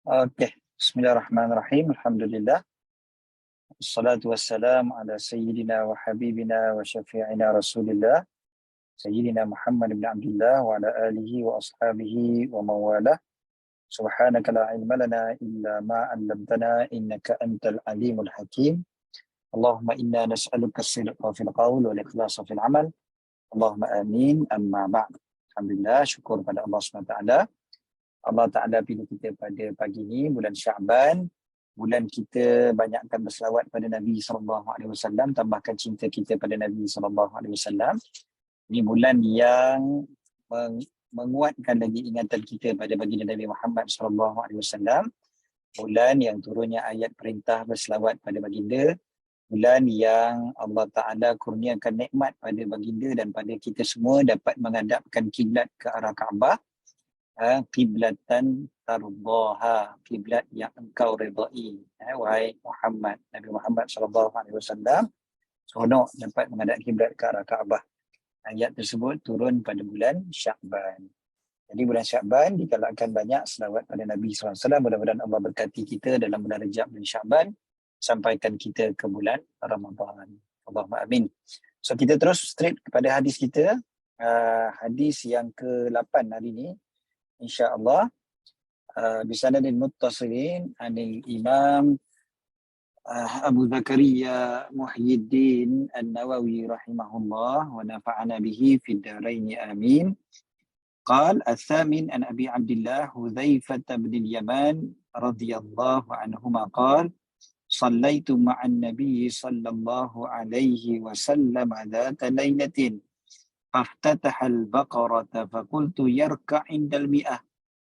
Okey, bismillahirrahmanirrahim. Alhamdulillah. Wassalatu wassalamu ala sayyidina wa habibina wa syafi'ina Rasulillah, Sayyidina Muhammad bin Abdullah wa ala alihi wa ashabihi wa mawalah. Subhanaka la ilma lana illa ma 'allamtana innaka antal alimul hakim. Allahumma inna nas'aluka as-sidqa fil qawl wal ikhlasa fil amal. Allahumma amin. Amma ba'd. Alhamdulillah, syukur pada Allah SWT. Allah Ta'ala pilih kita pada pagi ini, bulan Sya'ban. Bulan kita banyakkan berselawat pada Nabi SAW, tambahkan cinta kita pada Nabi SAW. Ini bulan yang menguatkan lagi ingatan kita pada baginda Nabi Muhammad SAW. Bulan yang turunnya ayat perintah berselawat pada baginda. Bulan yang Allah Ta'ala kurniakan nikmat pada baginda dan pada kita semua dapat menghadapkan kiblat ke arah Kaabah. Kiblatan tardaha, kiblat yang engkau redai, wahai Muhammad, Nabi Muhammad SAW, seronok dapat menghadap kiblat ke arah Kaabah. Ayat tersebut turun pada bulan Sya'ban. Jadi bulan Sya'ban digalakkan banyak selawat pada Nabi SAW. Mudah-mudahan Allah berkati kita dalam bulan Rejab dan Sya'ban, sampaikan kita ke bulan Ramadan. Allahumma amin. So kita terus straight kepada hadis kita, hadis yang ke-8 hari ini, InsyaAllah, bisanadin muttasilin anil imam Abu Zakaria Muhyiddin An-Nawawi rahimahullah wa nafa'ana bihi fid daraini amin. Qal al-thamin an Abi Abdillah Hudzaifah bin al-Yaman radhiyallahu anhuma qal sallaitu ma'an nabiy sallallahu alaihi wasallam dhata lailatin فافتتح البقرة فقلت يركع عند المئة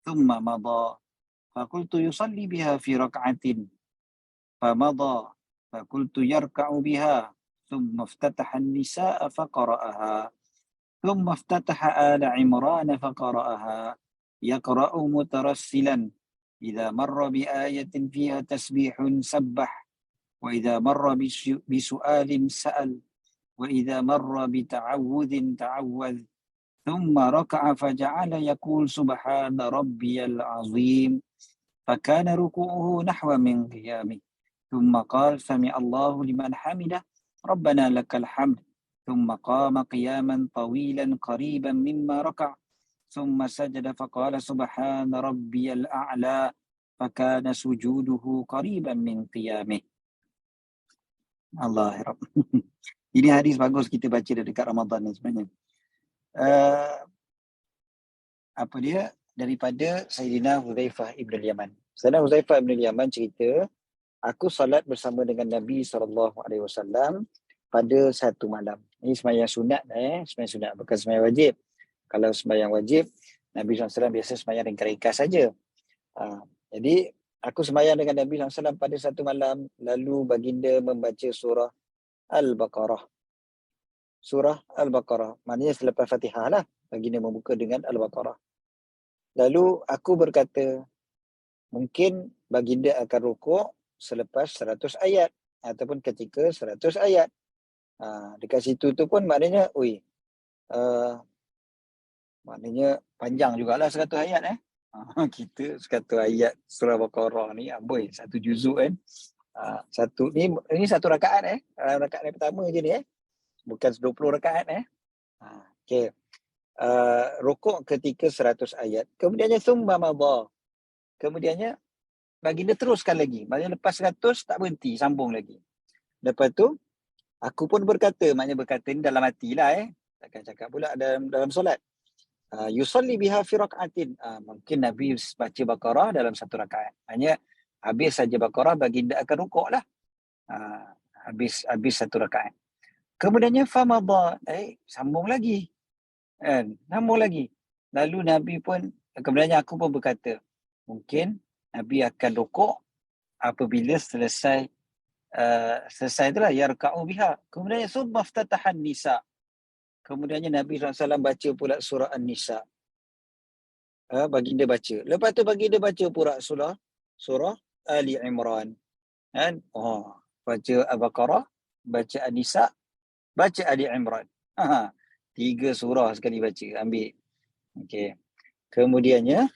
ثم مضى فقلت يصلي بها في ركعة فمضى فقلت يركع بها ثم افتتح النساء فقرأها ثم افتتح آل عمران فقرأها يقرأ مترسلا إذا مر بآية فيها تسبيح سبح وإذا مر بسؤال سأل وإذا مر بتعوذ تعوذ ثم ركع فجعل يقول سبحان ربي العظيم فكان ركوعه نحو من قيامه ثم قال سمع الله لمن حمده ربنا لك الحمد ثم قام قياما طويلا قريبا مما ركع ثم سجد فقال سبحان ربي الأعلى فكان سجوده قريبا من قيامه. Allah ya Rabb. Ini hadis bagus kita baca dekat Ramadan ni sebenarnya. Apa dia? Daripada Sayyidina Hudzaifah ibn al-Yaman. Sayyidina Hudzaifah ibn al-Yaman cerita, aku salat bersama dengan Nabi SAW pada satu malam. Ini sembahyang sunat, sembahyang sunat, bukan sembahyang wajib. Kalau sembahyang wajib, Nabi SAW biasa sembahyang ringkas-ringkas saja. Jadi, aku sembahyang dengan Nabi SAW pada satu malam, lalu baginda membaca surah Al-Baqarah. Surah Al-Baqarah. Maknanya selepas Fatihah lah. Baginda membuka dengan Al-Baqarah. Lalu aku berkata, mungkin baginda akan rukuk selepas 100 ayat. Ataupun ketika 100 ayat. Dekat situ tu pun maknanya, maknanya panjang jugalah 100 ayat. Kita 100 ayat surah Al-Baqarah ni, amboi, satu juzuk kan. Ini satu rakaat rakaat yang pertama je ni bukan 20 rakaat okey. Rukuk ketika 100 ayat, kemudiannya summa madha, kemudiannya baginda teruskan lagi, maknanya lepas 100 tak berhenti, sambung lagi. Lepas tu aku pun berkata, maknanya berkata ni dalam hati lah takkan cakap pula dalam solat. Yusalli biha fi rak'atin, mungkin Nabi baca Baqarah dalam satu rakaat, hanya habis saja Baqarah baginda akan rukuk lah. Habis satu rakaat. Kemudiannya famadha, sambung lagi. Sambung lagi. Lalu Nabi pun, kemudiannya aku pun berkata, mungkin Nabi akan rukuk apabila selesai itulah yarka'u biha. Kemudiannya summa iftatahan nisa. Kemudiannya Nabi SAW baca pula surah An-Nisa. Baginda baca. Lepas tu baginda baca pula surah Ali Imran. Baca Al-Baqarah, baca An-Nisa, baca Ali Imran. 3 surah sekali baca, ambil. Okey. Kemudiannya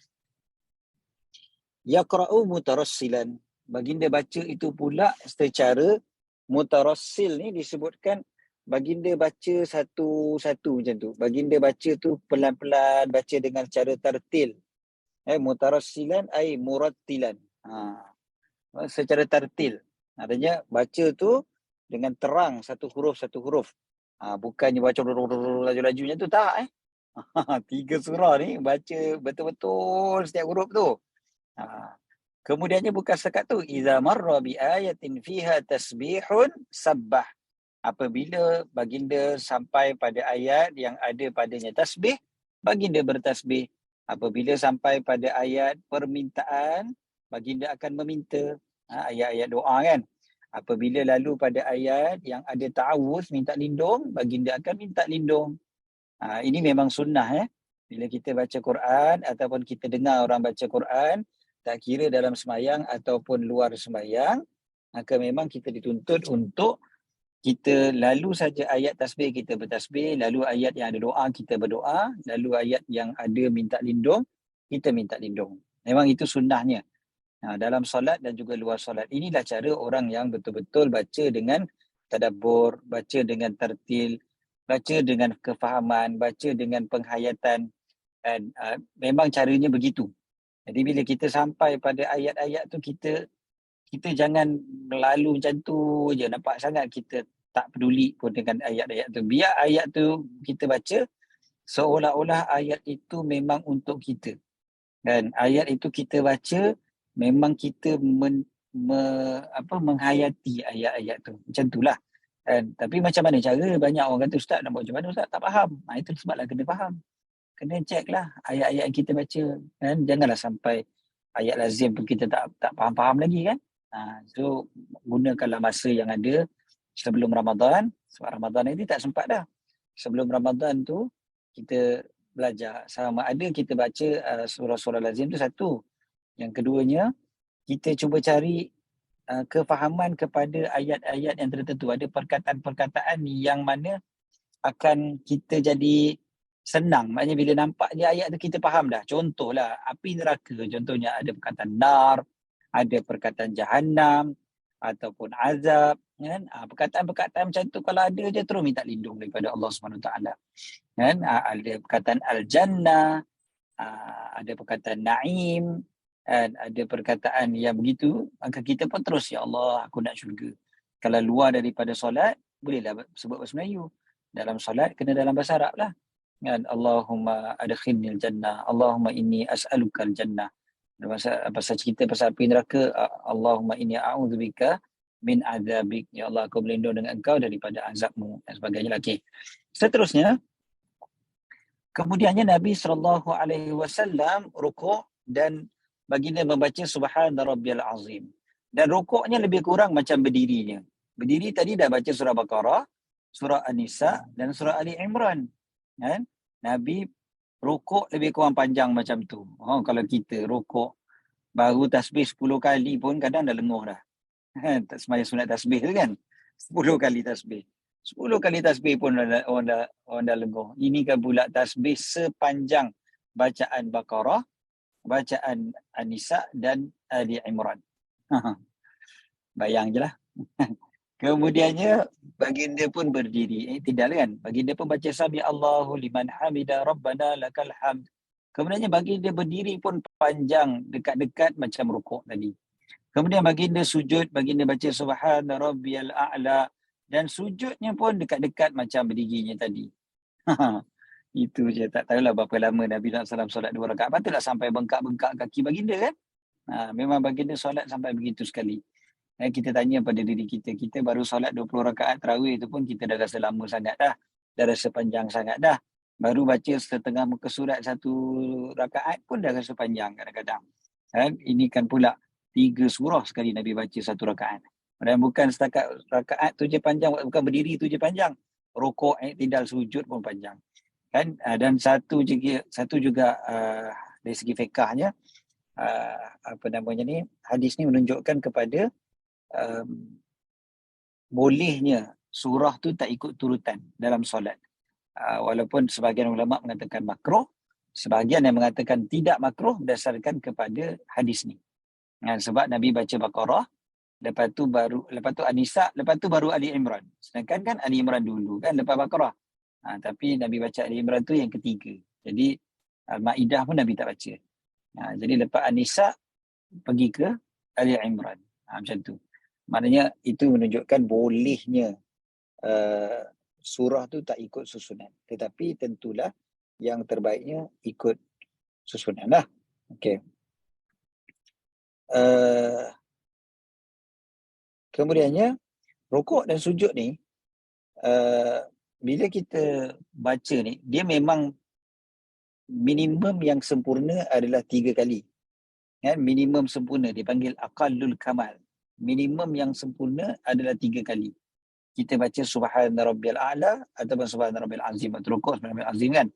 Yaqra'u mutarassilan. Baginda baca itu pula secara mutarassil ni disebutkan baginda baca satu-satu macam tu. Baginda baca tu pelan-pelan, baca dengan cara tartil. Mutarassilan ay murattilan. Secara tartil. Artinya baca tu dengan terang satu huruf. Bukannya baca laju-laju macam tu, tak. 3 surah ni baca betul-betul setiap huruf tu. Kemudiannya bukan sekat tu, iza marra bi ayatin fiha tasbihun sabbah. Apabila baginda sampai pada ayat yang ada padanya tasbih, baginda bertasbih. Apabila sampai pada ayat permintaan, baginda akan meminta. Ayat-ayat doa kan. Apabila lalu pada ayat yang ada ta'awuz, minta lindung, baginda akan minta lindung. Ini memang sunnah. Bila kita baca Quran ataupun kita dengar orang baca Quran, tak kira dalam semayang ataupun luar semayang, maka memang kita dituntut untuk kita lalu saja ayat tasbih kita bertasbih, lalu ayat yang ada doa kita berdoa, lalu ayat yang ada minta lindung, kita minta lindung. Memang itu sunnahnya. Dalam solat dan juga luar solat. Inilah cara orang yang betul-betul baca dengan tadabbur, baca dengan tartil, baca dengan kefahaman, baca dengan penghayatan. Dan memang caranya begitu. Jadi bila kita sampai pada ayat-ayat tu, kita jangan melalu macam tu je. Nampak sangat kita tak peduli pun dengan ayat-ayat tu. Biar ayat tu kita baca seolah-olah ayat itu memang untuk kita. Dan ayat itu kita baca memang kita menghayati ayat-ayat tu. Macam itulah. Tapi macam mana cara? Banyak orang kata, Ustaz nak buat macam mana? Ustaz tak faham. Itu sebablah kena faham. Kena check lah ayat-ayat yang kita baca. Janganlah sampai ayat lazim pun kita tak faham-faham lagi kan. So gunakanlah masa yang ada sebelum Ramadan. Sebab Ramadan ini tak sempat dah. Sebelum Ramadan tu kita belajar. Sama ada kita baca surah-surah lazim tu satu. Yang keduanya, kita cuba cari kefahaman kepada ayat-ayat yang tertentu. Ada perkataan-perkataan yang mana akan kita jadi senang. Maknanya bila nampak je ayat tu kita faham dah. Contohlah, api neraka. Contohnya ada perkataan nar, ada perkataan jahannam, ataupun azab. Kan? Perkataan-perkataan macam tu kalau ada je terus minta lindung daripada Allah SWT. Kan? Ada perkataan al-jannah, ada perkataan naim, ada perkataan yang begitu, maka kita pun terus, ya Allah, aku nak syurga. Kalau luar daripada solat, bolehlah sebut bahasa Melayu. Dalam solat, kena dalam bahasa Arab lah. Kan? Allahumma adkhilnil jannah, Allahumma inni as'alukal jannah. Pasal cerita pasal api neraka, Allahumma inni a'udzubika min azabik. Ya Allah, aku berlindung dengan engkau daripada azabmu dan sebagainya. Okay. Seterusnya, kemudiannya Nabi SAW rukuk dan baginda membaca Subhana Rabbiyal Azim. Dan rukuknya lebih kurang macam berdirinya. Berdiri tadi dah baca surah Baqarah, surah An-Nisa dan surah Ali Imran. Kan? Nabi rukuk lebih kurang panjang macam tu. Kalau kita rukuk baru tasbih 10 kali pun kadang dah lenguh dah. Tak sembahyang sunat tasbih tu kan. 10 kali tasbih. 10 kali tasbih pun orang dah lenguh. Ini kan pula tasbih sepanjang bacaan Baqarah, bacaan An-Nisa dan Ali Imran. Bayang je lah. Kemudiannya baginda pun berdiri. Tidak kan? Baginda pun baca Sami Allahu liman hamida Rabbana lakal hamd. Kemudiannya baginda berdiri pun panjang dekat-dekat macam rukuk tadi. Kemudian baginda sujud, baginda baca Subhana Rabbiyal A'la dan sujudnya pun dekat-dekat macam berdirinya tadi. Itu je, tak tahulah berapa lama Nabi SAW solat 2 rakaat. Patutlah sampai bengkak-bengkak kaki baginda kan. Memang baginda solat sampai begitu sekali. Kita tanya pada diri kita, kita baru solat 20 rakaat tarawih tu pun kita dah rasa lama sangat dah. Dah rasa panjang sangat dah. Baru baca setengah muka surat 1 rakaat pun dah rasa panjang kadang-kadang. Ini kan pula 3 surah sekali Nabi baca 1 rakaat. Dan bukan setakat rakaat tu je panjang, bukan berdiri tu je panjang. Rukuk, i'tidal, sujud pun panjang. Kan? Dan satu juga dari segi fiqahnya, hadis ni menunjukkan kepada bolehnya surah tu tak ikut turutan dalam solat. Walaupun sebahagian ulama mengatakan makruh, sebahagian yang mengatakan tidak makruh berdasarkan kepada hadis ni. Sebab Nabi baca Baqarah, lepas tu An-Nisa, lepas tu baru Ali Imran. Sedangkan kan Ali Imran dulu kan lepas Baqarah. Tapi Nabi baca Ali Imran tu yang ketiga. Jadi Al-Ma'idah pun Nabi tak baca. Jadi lepas An-Nisa pergi ke Ali Imran. Macam tu. Maknanya itu menunjukkan bolehnya surah tu tak ikut susunan. Tetapi tentulah yang terbaiknya ikut susunan lah. Okay. Kemudiannya rukuk dan sujud ni bila kita baca ni, dia memang minimum yang sempurna adalah 3 kali. Minimum sempurna dipanggil aqallul kamal. Minimum yang sempurna adalah 3 kali. Kita baca subhana rabbiyal a'la ataupun subhana rabbiyal azim. Waktu rukuk subhana rabbiyal azim kan.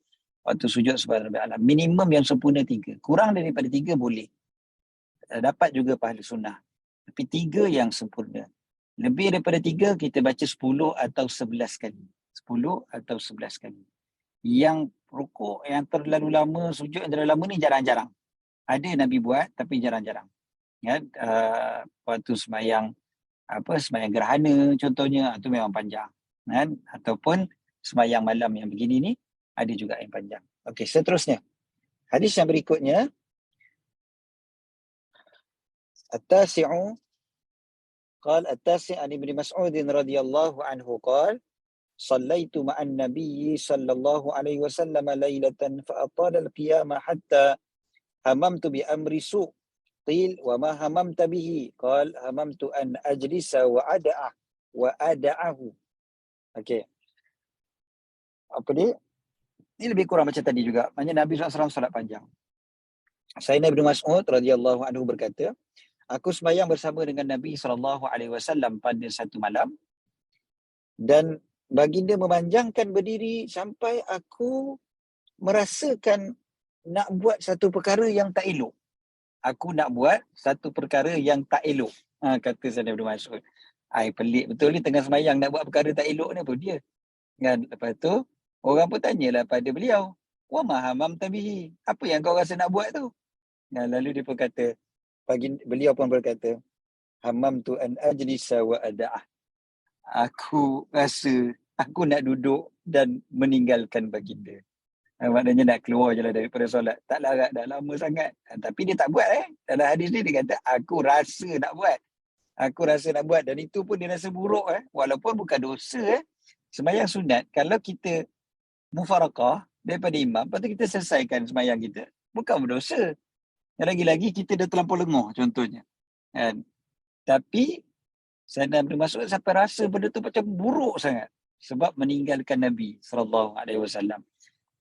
Waktu sujud subhana rabbiyal a'la. Minimum yang sempurna 3. Kurang daripada 3 boleh. Dapat juga pahala sunnah. Tapi 3 yang sempurna. Lebih daripada 3 kita baca 10 atau 11 kali. 10 atau 11 kali. Yang rukuk yang terlalu lama, sujud yang terlalu lama ni jarang-jarang. Ada Nabi buat tapi jarang-jarang. Waktu semayang gerhana contohnya, itu memang panjang. Ataupun semayang malam yang begini ni ada juga yang panjang. Okey, seterusnya. Hadis yang berikutnya, At-Tasi'u قال التاسع عن ابن مسعود رضي الله عنه قال صليت مع النبي صلى الله عليه وسلم ليلة فأطال القيام حتى هممت بأمر سوء قيل وما هممت به قال هممت أن أجلس وأدعه. Okey. Apa dia? Ini lebih kurang macam tadi juga. Maksudnya Nabi SAW solat panjang. Sayyidina Ibn Mas'ud radhiyallahu anhu berkata, aku sembahyang bersama dengan Nabi SAW pada satu malam dan baginda memanjangkan berdiri sampai aku merasakan nak buat satu perkara yang tak elok. Aku nak buat satu perkara yang tak elok. Kata Sayyidina Ibn Mas'ud. Pelik betul ni, tengah sembahyang nak buat perkara tak elok ni apa dia? Lepas tu, orang pun tanyalah pada beliau, wa ma hamamta bihi? Apa yang kau rasa nak buat tu? Lalu dia pun kata, beliau pun berkata, hamamtu an ajlisa wa ada'ah. Aku rasa aku nak duduk dan meninggalkan baginda. Maknanya nak keluar je lah daripada solat. Tak larat dah lama sangat. Tapi dia tak buat. Dalam hadis ni dia kata, aku rasa nak buat. Aku rasa nak buat. Dan itu pun dia rasa buruk. Walaupun bukan dosa. Sembahyang sunat, kalau kita mufarakah daripada imam, lepas tu kita selesaikan sembahyang kita, bukan berdosa. Lagi-lagi kita dah terlampau lenguh contohnya. Tapi Sayyidina Ibn Mas'ud sampai rasa benda tu macam buruk sangat sebab meninggalkan Nabi SAW.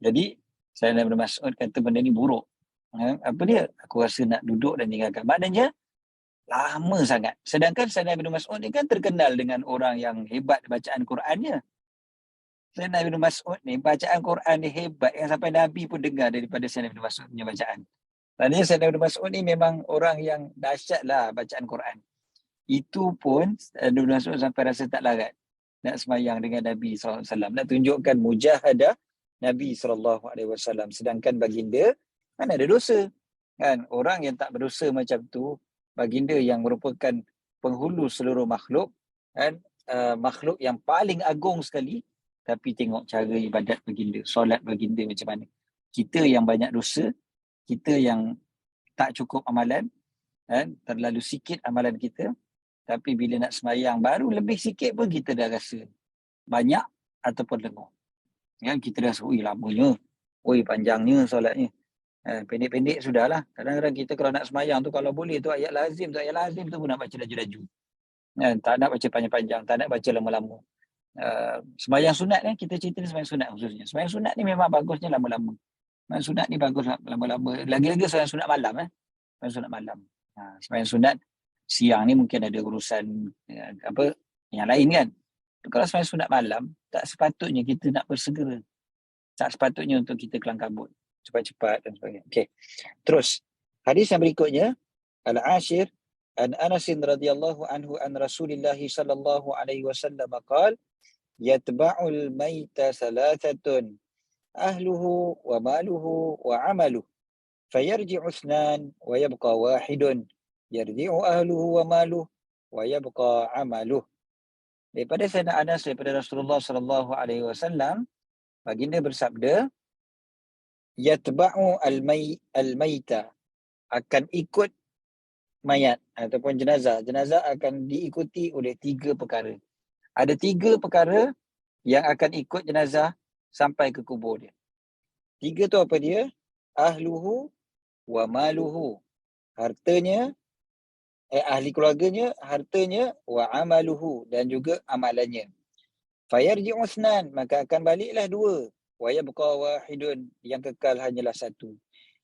Jadi Sayyidina Ibn Mas'ud kata benda ni buruk. Apa dia? Aku rasa nak duduk dan tinggalkan. Maknanya lama sangat. Sedangkan Sayyidina Ibn Mas'ud ni kan terkenal dengan orang yang hebat bacaan Qurannya. Sayyidina Ibn Mas'ud ni bacaan Quran dia hebat yang sampai Nabi pun dengar daripada Sayyidina Ibn Mas'ud punya bacaan. Maknanya Sayyidina Ibn Mas'ud ni memang orang yang dahsyat lah bacaan Quran. Itu pun Ibn Mas'ud sampai rasa tak larat nak semayang dengan Nabi SAW. Nak tunjukkan mujahadah Nabi SAW. Sedangkan baginda mana ada dosa. Kan? Orang yang tak berdosa macam tu, baginda yang merupakan penghulu seluruh makhluk, kan? Makhluk yang paling agung sekali, tapi tengok cara ibadat baginda, solat baginda macam mana. Kita yang banyak dosa, kita yang tak cukup amalan, kan? Terlalu sikit amalan kita, tapi bila nak semayang baru lebih sikit pun kita dah rasa banyak ataupun lenguh. Kita dah rasa, lamanya, panjangnya solatnya. Pendek-pendek sudahlah. Kadang-kadang kita kalau nak semayang tu, kalau boleh tu ayat lazim tu pun nak baca laju-laju. Tak nak baca panjang-panjang, tak nak baca lama-lama. Semayang sunat kita cerita ni semayang sunat khususnya. Semayang sunat ni memang bagusnya lama-lama. Semayang sunat ni bagus lama-lama. Lagi-lagi semayang sunat malam. Semayang sunat malam. Semayang sunat siang ni mungkin ada urusan yang lain kan. Kalau semayang sunat malam, tak sepatutnya kita nak bersegera. Tak sepatutnya untuk kita kelang kabut cepat-cepat dan sebagainya. Okey. Terus hadis yang berikutnya, Al-Ashir an Anas radhiyallahu anhu an Rasulillah sallallahu alaihi wasallam qala yatba'ul maita thalathatun ahluhu wa maluhu wa amaluhu fayarji'u ithnan wa yabqa wahidun yarji'u ahluhu wa maluhu wa yabqa amaluh. Daripada Sayyidina Anas daripada Rasulullah sallallahu alaihi wasallam, baginda bersabda, yatba'u al-maita, akan ikut mayat ataupun jenazah. Jenazah akan diikuti oleh 3 perkara. Ada 3 perkara yang akan ikut jenazah sampai ke kubur dia. 3 tu apa dia? Ahluhu wa maluhu. Hartanya, ahli keluarganya, hartanya, wa amaluhu, dan juga amalannya. Fayarji'u uthnan, maka akan baliklah 2. Wa yabqa wahidun, yang kekal hanyalah 1.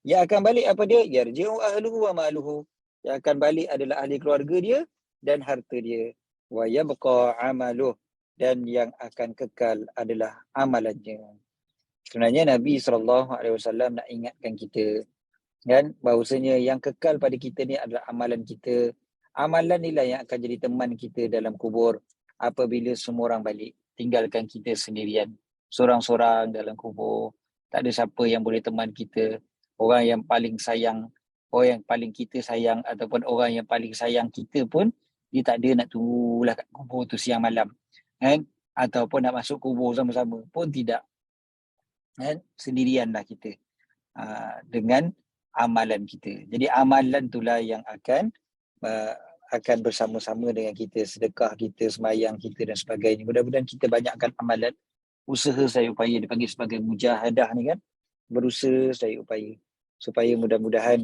Yang akan balik apa dia? Yarji'u ahluhu wa maluhu. Yang akan balik adalah ahli keluarga dia dan harta dia. Wa yabqa amaluh, dan yang akan kekal adalah amalannya. Sebenarnya Nabi SAW nak ingatkan kita kan, bahawasanya yang kekal pada kita ni adalah amalan kita. Amalan inilah yang akan jadi teman kita dalam kubur apabila semua orang balik, tinggalkan kita sendirian, seorang-seorang dalam kubur. Tak ada siapa yang boleh teman kita. Orang yang paling sayang, orang yang paling kita sayang, ataupun orang yang paling sayang kita pun, dia tak ada nak tunggulah kat kubur tu siang malam kan, ataupun nak masuk kubur sama-sama pun tidak kan. Sendirianlah kita dengan amalan kita. Jadi amalan itulah yang akan bersama-sama dengan kita, sedekah kita, semayang kita dan sebagainya. Mudah-mudahan kita banyakkan amalan. Usaha saya upaya dipanggil sebagai mujahadah ni kan. Berusaha saya upaya supaya mudah-mudahan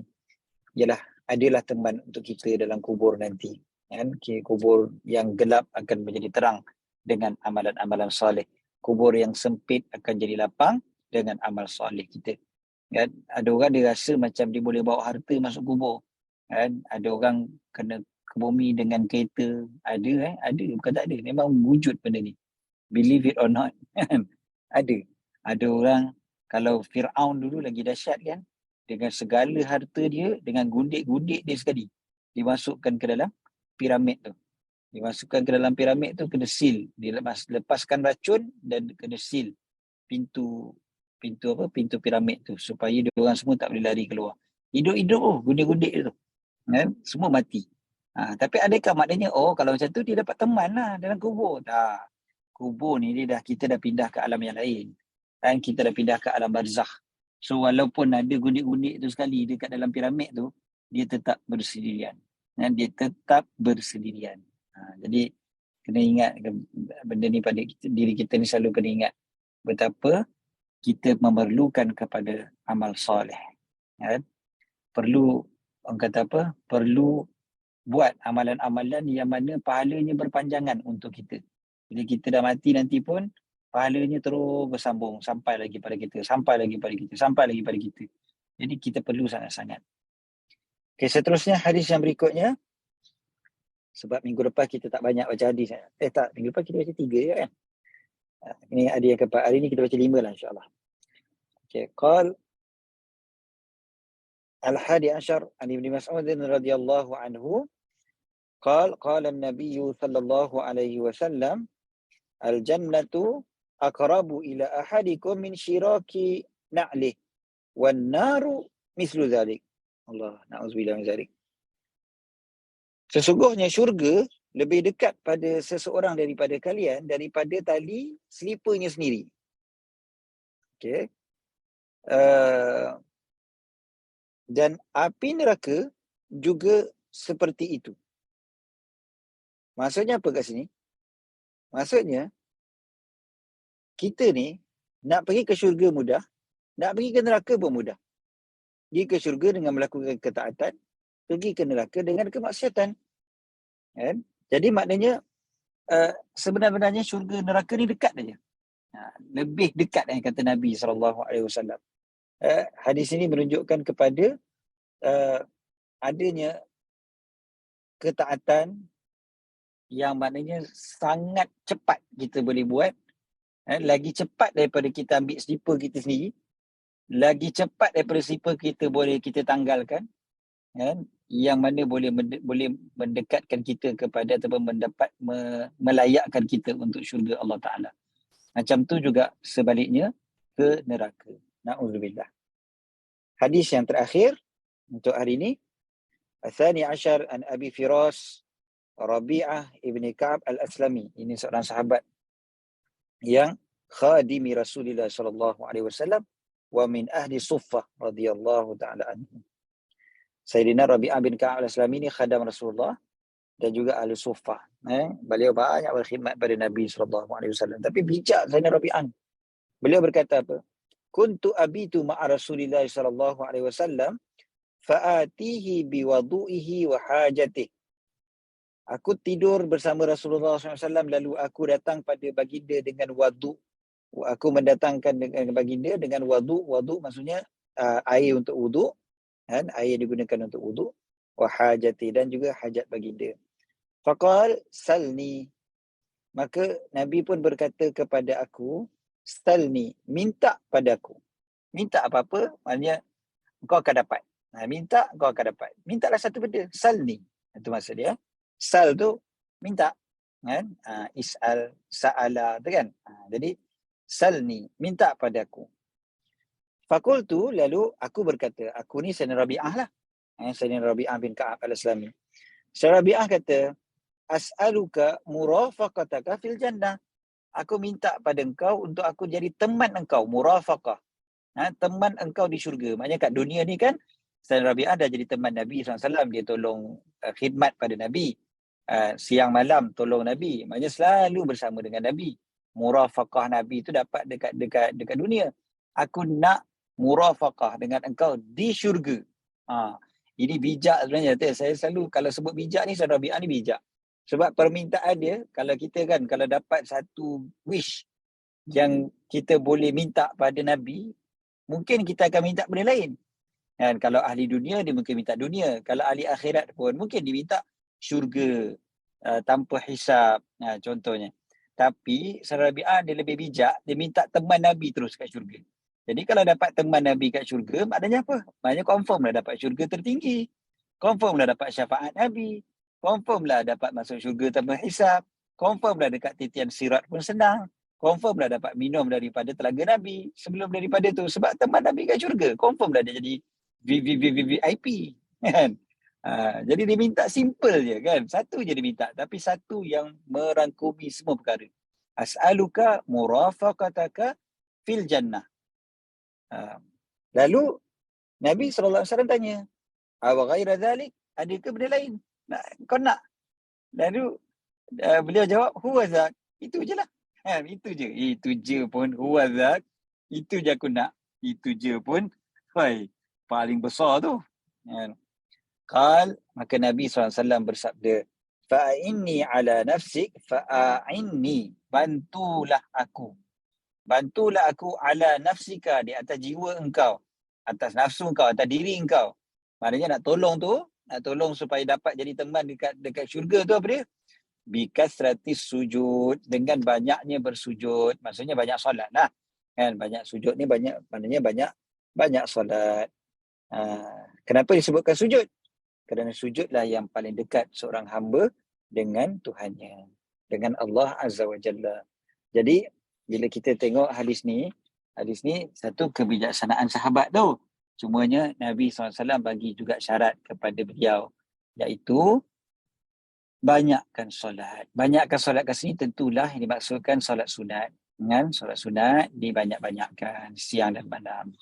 adalah teman untuk kita dalam kubur nanti. Kan? Kubur yang gelap akan menjadi terang dengan amalan-amalan soleh. Kubur yang sempit akan jadi lapang dengan amal soleh kita. Kan? Ada orang dia rasa macam dia boleh bawa harta masuk kubur. Kan? Ada orang kena ke bumi dengan kereta. Ada bukan tak ada. Memang wujud benda ni. Believe it or not. Ada orang, kalau Fir'aun dulu lagi dahsyat kan, dengan segala harta dia, dengan gundik-gundik dia sekali, dimasukkan ke dalam piramid tu. Dimasukkan ke dalam piramid tu, kena seal. Lepaskan racun dan kena seal pintu piramid tu supaya dia orang semua tak boleh lari keluar. Hidup-hidup gundik-gundik tu. Kan? Semua mati. Tapi adakah maknanya kalau macam tu dia dapat teman lah dalam kubur? Tak. Kubur ni kita dah pindah ke alam yang lain. Dan kita dah pindah ke alam barzakh. So walaupun ada gundik-gundik tu sekali dekat dalam piramid tu, dia tetap bersendirian. Dan dia tetap bersendirian. Jadi kena ingat benda ni pada diri kita ni, selalu kena ingat betapa kita memerlukan kepada amal soleh. Kan? Perlu, orang kata apa? Perlu buat amalan-amalan yang mana pahalanya berpanjangan untuk kita. Bila kita dah mati nanti pun, pahalanya terus bersambung sampai lagi pada kita, sampai lagi pada kita. Jadi kita perlu sangat-sangat. Okay, seterusnya hadis yang berikutnya. Sebab minggu depan kita tak banyak baca hadis. Minggu depan kita baca 3 je kan? Ini ada yang keempat. Hari ni kita baca 5 lah insyaAllah. Okay. Qal al-hadi ashar an Ibn Mas'ud radhiyallahu anhu qala an-nabiy sallallahu alaihi wasallam al-jannatu aqrabu ila ahadikum min shiraki na'lih wan naru mislu dhalik. Allah, na'udzubillah min dhalik. Sesungguhnya syurga lebih dekat pada seseorang daripada kalian daripada tali selipernya sendiri. Okay. Dan api neraka juga seperti itu. Maksudnya apa kat sini? Maksudnya, kita ni nak pergi ke syurga mudah, nak pergi ke neraka pun mudah. Pergi ke syurga dengan melakukan ketaatan, pergi ke neraka dengan kemaksiatan. Kan? Jadi maknanya, sebenarnya syurga neraka ni dekat saja. Lebih dekat yang kata Nabi SAW. Hadis ini menunjukkan kepada adanya ketaatan yang maknanya sangat cepat kita boleh buat. Lagi cepat daripada kita ambil slipper kita sendiri, lagi cepat daripada slipper kita boleh kita tanggalkan, yang mana boleh mendekatkan kita kepada ataupun melayakkan kita untuk syurga Allah Ta'ala. Macam tu juga sebaliknya ke neraka. Na'udzubillah. Hadis yang terakhir untuk hari ini. Athani Ashar an Abi Firas Rabi'ah ibni Ka'ab al-Aslami. Ini seorang sahabat yang khadimi Rasulullah sallallahu alaihi wasallam wa min ahli Suffah radhiyallahu taala anhu. Sayyidina Rabi'ah bin Ka'ab al-Aslami ni khadam Rasulullah dan juga ahli Suffah. Beliau banyak berkhidmat pada Nabi sallallahu alaihi wasallam. Tapi bijak Sayyidina Rabi'ah. Beliau berkata apa? Kuntu abitu ma'a Rasulillah sallallahu alaihi wasallam fa'atihi biwudu'ihi wa hajatihi. Aku tidur bersama Rasulullah SAW lalu aku datang pada baginda dengan wadu. Aku mendatangkan dengan baginda dengan wadu. Wadu maksudnya air untuk wuduk. Kan? Air digunakan untuk wuduk. Wa hajati dan juga hajat baginda. Faqal salni. Maka Nabi pun berkata kepada aku, salni, minta padaku. Minta apa-apa, maknanya kau akan dapat. Minta, kau akan dapat. Mintalah satu benda, salni. Itu maksud dia. Sal tu minta, kan? Is'al, sa'ala tu kan. Jadi salni, minta padaku. Fakultu, lalu aku berkata, aku ni Sayyidina Rabi'ah lah. Sayyidina Rabi'ah bin Ka'ab al-Aslami. Sayyidina Rabi'ah kata, as'aluka murafaqataka fil jannah. Aku minta pada engkau untuk aku jadi teman engkau, murafaqah. Teman engkau di syurga. Maknanya kat dunia ni kan, Sayyidina Rabi'ah dah jadi teman Nabi SAW. Dia tolong khidmat pada Nabi. Siang malam tolong Nabi. Maknanya selalu bersama dengan Nabi. Murafaqah Nabi tu dapat dekat dunia. Aku nak murafaqah dengan engkau di syurga. Ini bijak sebenarnya. Saya selalu kalau sebut bijak ni, Sayyidina Rabi'ah ni bijak. Sebab permintaan dia, kalau kita kan, kalau dapat satu wish yang kita boleh minta pada Nabi, mungkin kita akan minta benda lain. Dan kalau ahli dunia, dia mungkin minta dunia. Kalau ahli akhirat pun, mungkin dia minta syurga tanpa hisab, contohnya. Tapi Sayyidina Rabi'ah dia lebih bijak, dia minta teman Nabi terus kat syurga. Jadi kalau dapat teman Nabi kat syurga, maknanya apa? Maknanya confirm lah dapat syurga tertinggi. Confirm lah dapat syafaat Nabi. Confirm lah dapat masuk syurga tanpa hisab. Confirm lah dekat titian sirat pun senang. Confirm lah dapat minum daripada telaga Nabi sebelum daripada tu. Sebab teman Nabi kat syurga. Confirm lah dia jadi VIP. Kan? Jadi dia minta simple je kan. Satu je dia minta. Tapi satu yang merangkumi semua perkara. As'aluka murafaqataka fil jannah. Lalu Nabi SAW tanya, awa ghaira dhalik, adakah benda lain? Kau nak? Lalu beliau jawab, huwa zak. Itu je lah. Itu je pun huwa zak. Itu je aku nak. Itu je pun paling besar tu. Qal, maka Nabi SAW bersabda, fa'inni ala nafsik fa'inni, bantulah aku ala nafsika, di atas jiwa engkau, atas nafsu engkau, atas diri engkau. Maknanya nak tolong supaya dapat jadi teman dekat syurga tu apa dia? Bikasratis sujud, dengan banyaknya bersujud, maksudnya banyak solat lah. Kan, banyak sujud ni maknanya banyak solat. Kenapa disebutkan sujud? Kerana sujudlah yang paling dekat seorang hamba dengan Tuhannya, dengan Allah Azza wa Jalla. Jadi bila kita tengok hadis ni satu kebijaksanaan sahabat tu. Cumanya Nabi SAW bagi juga syarat kepada beliau, iaitu banyakkan solat. Banyakkan solat kat sini tentulah ini maksudkan solat sunat. Dengan solat sunat dibanyak-banyakkan siang dan malam.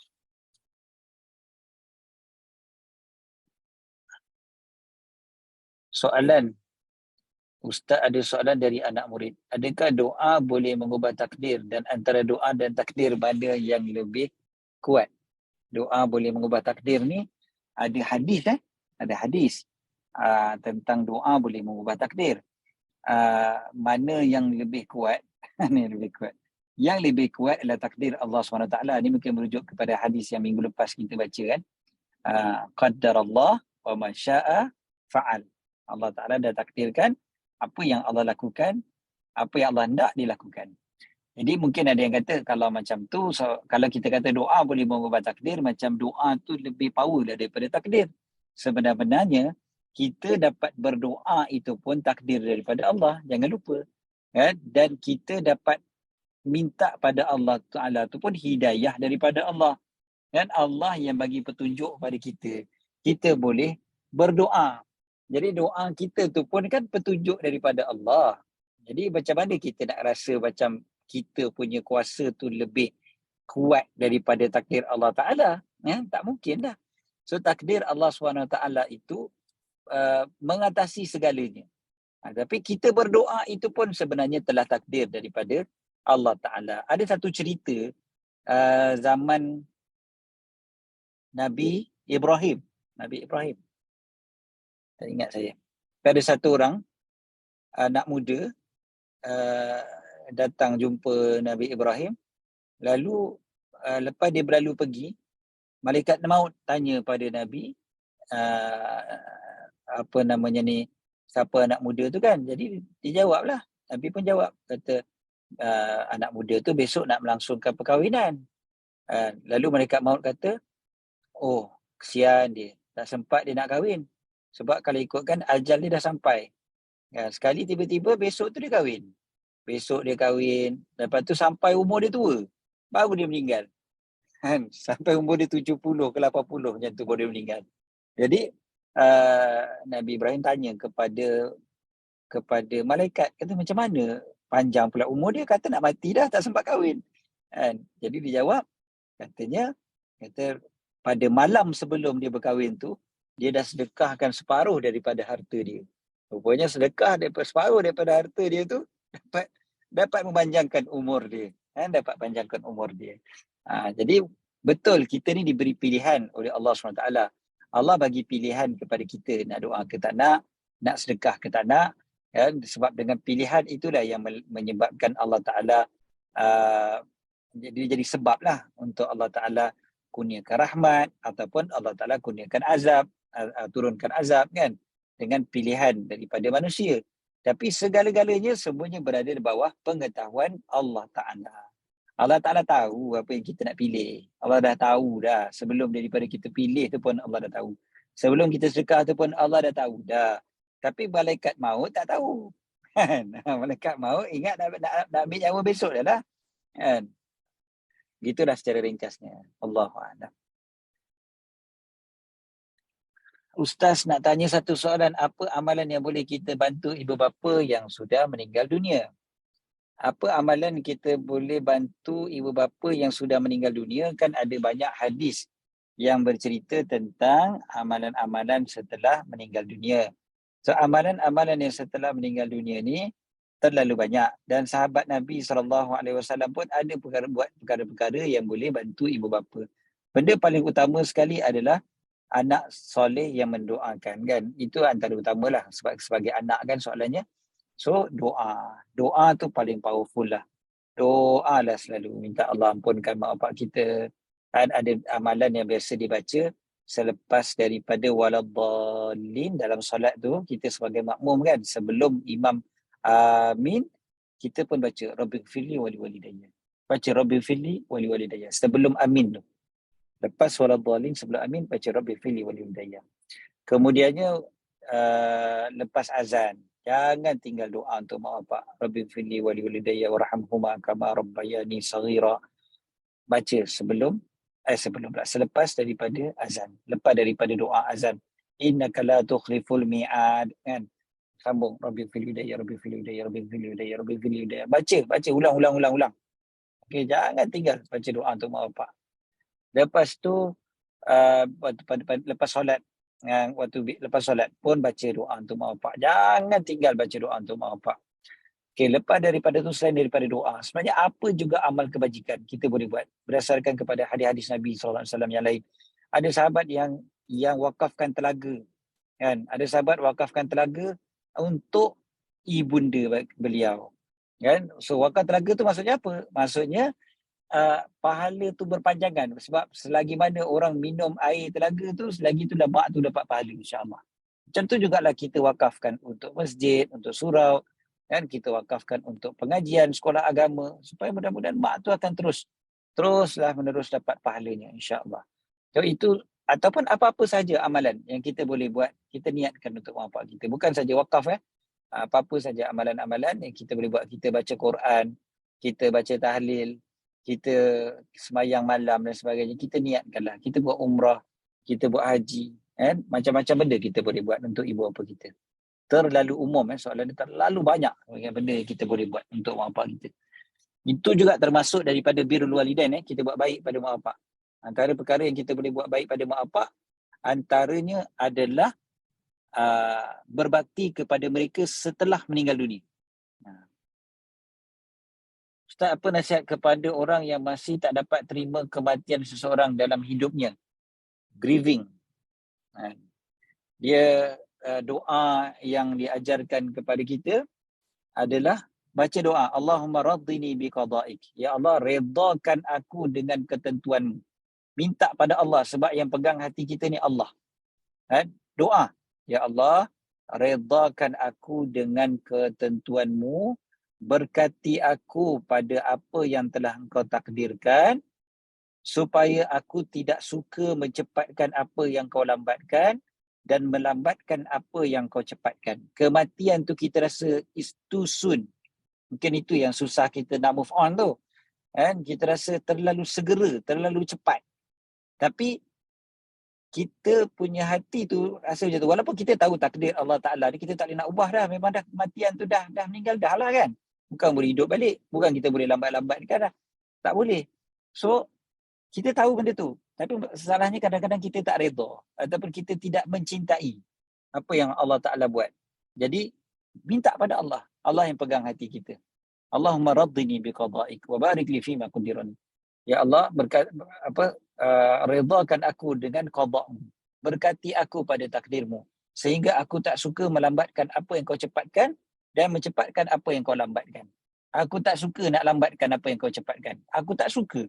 Soalan, Ustaz, ada soalan dari anak murid. Adakah doa boleh mengubah takdir, dan antara doa dan takdir mana yang lebih kuat? Doa boleh mengubah takdir ni ada hadis ada hadis tentang doa boleh mengubah takdir. Mana yang lebih kuat? Yang lebih kuat adalah takdir Allah SWT. Ini mungkin merujuk kepada hadis yang minggu lepas kita baca kan. Qaddarallah wa ma syaa fa'al. Allah Ta'ala dah takdirkan apa yang Allah lakukan, apa yang Allah hendak dilakukan. Jadi mungkin ada yang kata kalau macam tu, kalau kita kata doa boleh mengubah takdir, macam doa tu lebih power daripada takdir. Sebenarnya kita dapat berdoa itu pun takdir daripada Allah, jangan lupa. Dan kita dapat minta pada Allah Ta'ala tu pun hidayah daripada Allah. Dan Allah yang bagi petunjuk pada kita. Kita boleh berdoa. Jadi doa kita tu pun kan petunjuk daripada Allah. Jadi macam mana kita nak rasa macam kita punya kuasa tu lebih kuat daripada takdir Allah Ta'ala? Tak mungkin dah. So takdir Allah SWT itu mengatasi segalanya. Tapi kita berdoa itu pun sebenarnya telah takdir daripada Allah Ta'ala. Ada satu cerita zaman Nabi Ibrahim. Nabi Ibrahim. Tak ingat saya. Ada satu orang, anak muda, datang jumpa Nabi Ibrahim. Lalu lepas dia berlalu pergi, malaikat maut tanya pada Nabi, apa namanya ni, siapa anak muda tu kan. Jadi dia jawablah. Nabi pun jawab. Kata, anak muda tu besok nak melangsungkan perkahwinan. Lalu malaikat maut kata, oh, kesian dia. Tak sempat dia nak kahwin. Sebab kalau ikutkan ajal dia dah sampai. Sekali tiba-tiba besok tu dia kahwin. Besok dia kahwin. Lepas tu sampai umur dia tua. Baru dia meninggal. Sampai umur dia 70 ke 80 macam tu baru dia meninggal. Jadi Nabi Ibrahim tanya kepada malaikat. Kata macam mana panjang pula umur dia. Kata nak mati dah tak sempat kahwin. Jadi dia jawab. Kata pada malam sebelum dia berkahwin tu, dia dah sedekahkan separuh daripada harta dia. Rupanya sedekah daripada separuh daripada harta dia tu dapat memanjangkan umur dia. Dapat panjangkan umur dia. Jadi betul kita ni diberi pilihan oleh Allah SWT. Allah bagi pilihan kepada kita nak doa ke tak nak sedekah ke tak nak. Sebab dengan pilihan itulah yang menyebabkan Allah Ta'ala jadi sebab lah untuk Allah Ta'ala kurniakan rahmat ataupun Allah Ta'ala kurniakan azab, turunkan azab kan, dengan pilihan daripada manusia. Tapi segala-galanya semuanya berada di bawah pengetahuan Allah Ta'ala. Allah Ta'ala tahu apa yang kita nak pilih. Allah dah tahu dah. Sebelum daripada kita pilih tu pun Allah dah tahu. Sebelum kita sedekah tu pun Allah dah tahu dah. Tapi malaikat maut tak tahu. Malaikat maut ingat nak ambil nyawa besok dah lah. Gitulah secara ringkasnya. Allahu'alam. Ustaz nak tanya satu soalan. Apa amalan yang boleh kita bantu ibu bapa yang sudah meninggal dunia? Apa amalan kita boleh bantu ibu bapa yang sudah meninggal dunia? Kan ada banyak hadis yang bercerita tentang amalan-amalan setelah meninggal dunia. So amalan-amalan yang setelah meninggal dunia ni terlalu banyak. Dan sahabat Nabi SAW pun ada buat perkara-perkara yang boleh bantu ibu bapa. Benda paling utama sekali adalah anak soleh yang mendoakan kan. Itu antara utamalah sebab sebagai anak kan soalannya. So doa tu paling powerful lah. Doa lah selalu minta Allah ampunkan mak bapak kita. Dan ada amalan yang biasa dibaca selepas daripada waladhdallin dalam solat tu, kita sebagai makmum kan, sebelum imam amin, kita pun baca Rabbighfirli wali walidayya. Baca Rabbighfirli wali walidayya sebelum amin tu. Lepas waladhdallin sebelum amin baca Rabbighfirli wali walidayya. Kemudiannya lepas azan, jangan tinggal doa untuk mak bapak. Rabbighfirli wali walidayya warhamhuma kama rabbayani saghira. Baca selepas daripada azan. Lepas daripada doa azan. Innaka la tukhliful mi'ad kan. Sambung Rabbighfirli walidayya Rabbighfirli walidayya Rabbighfirli walidayya Rabbighfirli walidayya. Baca ulang. Okey, jangan tinggal baca doa untuk mak bapak. Lepas tu lepas solat, lepas solat pun baca doa untuk mak bapak. Jangan tinggal baca doa untuk mak bapak. Okey, lepas daripada tu, selain daripada doa, sebenarnya apa juga amal kebajikan kita boleh buat berdasarkan kepada hadis-hadis Nabi SAW yang lain. Ada sahabat yang wakafkan telaga kan. Ada sahabat wakafkan telaga untuk ibunda beliau kan. So wakaf telaga tu maksudnya apa? Maksudnya pahala tu berpanjangan, sebab selagi mana orang minum air telaga tu, selagi tu mak tu dapat pahala insya-Allah. Macam tu jugalah kita wakafkan untuk masjid, untuk surau kan, kita wakafkan untuk pengajian sekolah agama, supaya mudah-mudahan mak tu akan teruslah menerus dapat pahalanya insya-Allah. So itu, ataupun apa-apa saja amalan yang kita boleh buat, kita niatkan untuk mak bapak kita. Bukan saja wakaf apa-apa saja amalan-amalan yang kita boleh buat. Kita baca Quran, kita baca tahlil, kita semayang malam dan sebagainya, kita niatkanlah. Kita buat umrah, kita buat haji Kan? Macam-macam benda kita boleh buat untuk ibu bapa kita. Terlalu umum, soalan dia terlalu banyak benda yang kita boleh buat untuk mak bapak kita. Itu juga termasuk daripada birrul walidain, kita buat baik pada mak bapak. Antara perkara yang kita boleh buat baik pada mak bapak, antaranya adalah berbakti kepada mereka setelah meninggal dunia. Ustaz, apa nasihat kepada orang yang masih tak dapat terima kematian seseorang dalam hidupnya? Grieving. Dia doa yang diajarkan kepada kita adalah baca doa, Allahumma raddini biqada'ik. Ya Allah, redakan aku dengan ketentuanmu. Minta pada Allah, sebab yang pegang hati kita ni Allah. Doa, ya Allah, redakan aku dengan ketentuanmu, berkati aku pada apa yang telah engkau takdirkan, supaya aku tidak suka mencepatkan apa yang kau lambatkan dan melambatkan apa yang kau cepatkan. Kematian tu kita rasa is too soon. Mungkin itu yang susah kita nak move on tu. Kita rasa terlalu segera, terlalu cepat. Tapi kita punya hati tu rasa macam tu. Walaupun kita tahu takdir Allah Ta'ala ni, kita tak boleh nak ubah dah. Memang dah kematian tu dah meninggal dah lah kan. Bukan boleh hidup balik. Bukan kita boleh lambat-lambatkan dah. Tak boleh. So, kita tahu benda tu. Tapi salahnya kadang-kadang kita tak redha. Ataupun kita tidak mencintai apa yang Allah Ta'ala buat. Jadi, minta pada Allah. Allah yang pegang hati kita. Allahumma raddini biqada'ik wa barik li fima qadiran. Ya Allah, redakan aku dengan qada'mu. Berkati aku pada takdirmu. Sehingga aku tak suka melambatkan apa yang kau cepatkan dan mencepatkan apa yang kau lambatkan. Aku tak suka nak lambatkan apa yang kau cepatkan. Aku tak suka.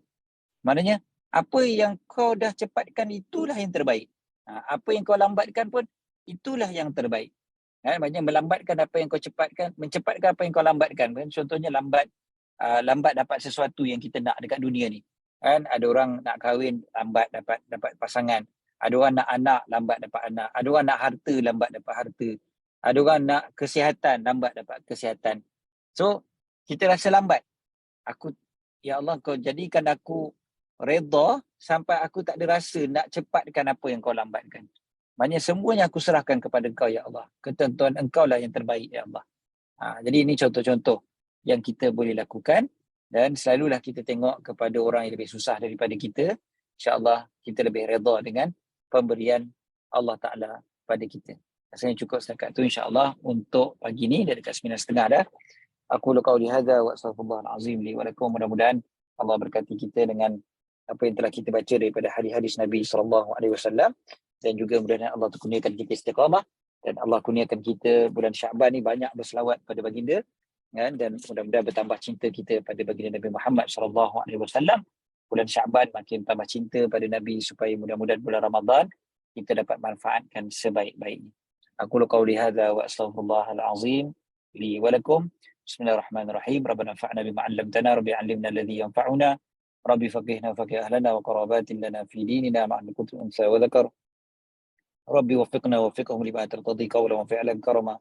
Maknanya, apa yang kau dah cepatkan itulah yang terbaik. Apa yang kau lambatkan pun itulah yang terbaik. Maknanya melambatkan apa yang kau cepatkan, mencepatkan apa yang kau lambatkan. Contohnya lambat dapat sesuatu yang kita nak dekat dunia ni. Ada orang nak kahwin, lambat dapat pasangan. Ada orang nak anak, lambat dapat anak. Ada orang nak harta, lambat dapat harta. Ada orang nak kesihatan, lambat dapat kesihatan. So, kita rasa lambat. Ya Allah, kau jadikan aku redha sampai aku tak ada rasa nak cepatkan apa yang kau lambatkan. Maknanya semuanya aku serahkan kepada engkau, ya Allah. Ketentuan engkau lah yang terbaik, ya Allah. Jadi ini contoh-contoh yang kita boleh lakukan, dan selalulah kita tengok kepada orang yang lebih susah daripada kita. InsyaAllah kita lebih redha dengan pemberian Allah Ta'ala pada kita. Rasanya cukup setakat tu insyaAllah untuk pagi ni. Dah dekat 9.30 dah. Aku qauli hadza wa astaghfirullahal azim li wa lakum. Mudah-mudahan Allah berkati kita dengan apa yang telah kita baca daripada hadis-hadis Nabi SAW, dan juga mudah-mudahan Allah kurniakan kita istiqamah, dan Allah kurniakan kita bulan Syaban ni banyak berselawat pada baginda, dan mudah-mudahan bertambah cinta kita pada baginda Nabi Muhammad SAW. Bulan Syaban makin tambah cinta pada Nabi, supaya mudah-mudahan bulan Ramadan kita dapat manfaatkan sebaik-baiknya. Aku qauli hadza wa astaghfirullahal azim li wa lakum. Bismillahirrahmanirrahim. Rabbana fa'na bima 'allamtana, rabbi 'allimna alladhi yanfa'una, rabbi faqihna faqih ahlana wa qarabatin lana fi dinina ma'al kutub unsa wa dhakar. Rabbi waffiqna waffiqhum lima tartadi qawlan wa fi'lan karama,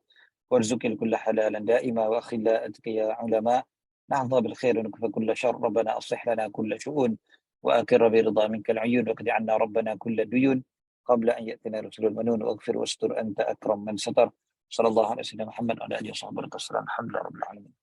warzuqil kulla halalan da'ima wa akhilla atqiya ulama, نحظى بالخير ونكفى كل شر. ربنا أصلح لنا كل شؤون وأكر برضا منك العيون، وقد عنا ربنا كل الديون قبل أن يأتنا رسول المنون، واغفر واستر أنت أكرم من ستر. صلى الله عليه وسلم محمد وعلى آله وصحبه وسلم. الحمد لله رب العالمين.